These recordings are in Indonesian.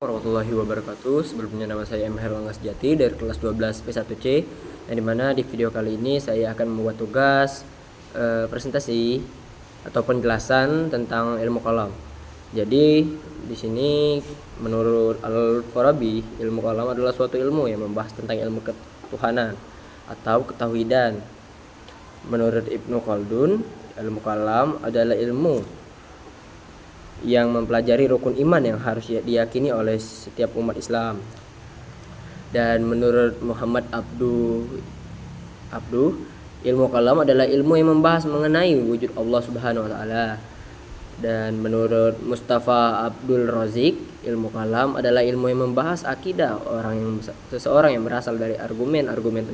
Warahmatullahi wabarakatuh. Sebelumnya nama saya M. Herlangga Sejati dari kelas 12 P1C, yang dimana di video kali ini saya akan membuat tugas presentasi atau penjelasan tentang ilmu kalam. Jadi di sini menurut Al-Farabi, ilmu kalam adalah suatu ilmu yang membahas tentang ilmu ketuhanan atau ketauhidan. Menurut Ibnu Khaldun, ilmu kalam adalah ilmu yang mempelajari rukun iman yang harus diyakini oleh setiap umat Islam. Dan menurut Muhammad Abduh, ilmu kalam adalah ilmu yang membahas mengenai wujud Allah Subhanahu wa taala. Dan menurut Mustafa Abdul Razik, ilmu kalam adalah ilmu yang membahas akidah seseorang yang berasal dari argumen-argumen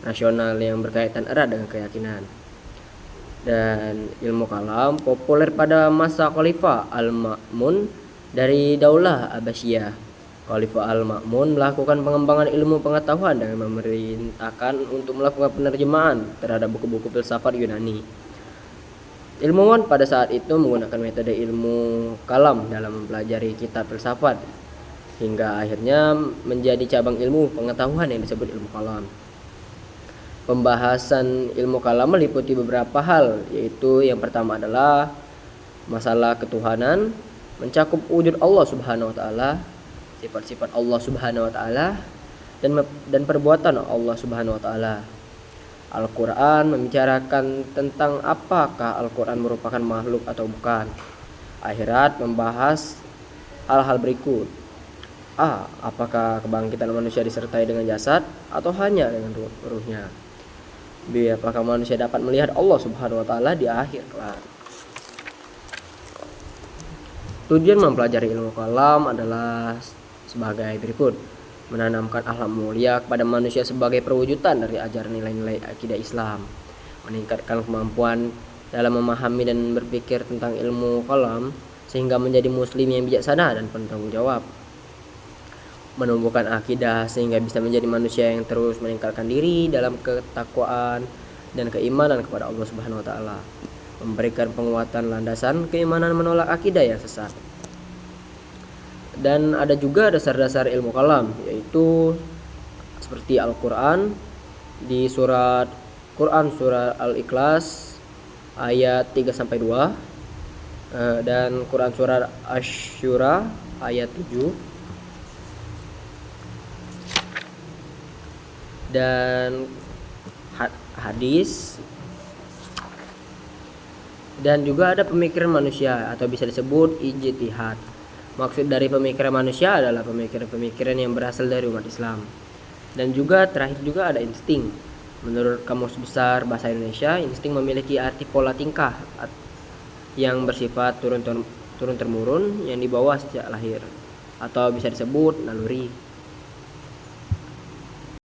rasional yang berkaitan erat dengan keyakinan. Dan ilmu kalam populer pada masa Khalifah Al-Ma'mun dari Daulah Abbasiyah. Khalifah Al-Ma'mun melakukan pengembangan ilmu pengetahuan dengan memerintahkan untuk melakukan penerjemahan terhadap buku-buku filsafat Yunani. Ilmuwan pada saat itu menggunakan metode ilmu kalam dalam mempelajari kitab filsafat hingga akhirnya menjadi cabang ilmu pengetahuan yang disebut ilmu kalam. Pembahasan ilmu kalam meliputi beberapa hal, yaitu yang pertama adalah masalah ketuhanan, mencakup wujud Allah Subhanahu wa taala, sifat-sifat Allah Subhanahu wa taala, dan perbuatan Allah Subhanahu wa taala. Al-Qur'an membicarakan tentang apakah Al-Qur'an merupakan makhluk atau bukan. Akhirat membahas hal-hal berikut. A. Apakah kebangkitan manusia disertai dengan jasad atau hanya dengan ruhnya? B. Apakah manusia dapat melihat Allah Subhanahu wa taala di akhir kelak? Tujuan mempelajari ilmu kalam adalah sebagai berikut: menanamkan akhlak mulia kepada manusia sebagai perwujudan dari ajaran nilai-nilai akidah Islam, meningkatkan kemampuan dalam memahami dan berpikir tentang ilmu kalam sehingga menjadi muslim yang bijaksana dan bertanggung jawab, menumbuhkan akidah sehingga bisa menjadi manusia yang terus meningkatkan diri dalam ketakwaan dan keimanan kepada Allah Subhanahu wa taala, memberikan penguatan landasan keimanan menolak akidah yang sesat. Dan ada juga dasar-dasar ilmu kalam, yaitu seperti Al-Qur'an di surat Al-Ikhlas ayat 3-2 dan Quran surat Asy-Syura ayat 7 dan hadis. Dan juga ada pemikiran manusia atau bisa disebut ijtihad. Maksud dari pemikiran manusia adalah pemikiran-pemikiran yang berasal dari umat Islam. Dan juga terakhir juga ada insting. Menurut Kamus Besar Bahasa Indonesia, insting memiliki arti pola tingkah yang bersifat turun-temurun yang dibawa sejak lahir atau bisa disebut naluri.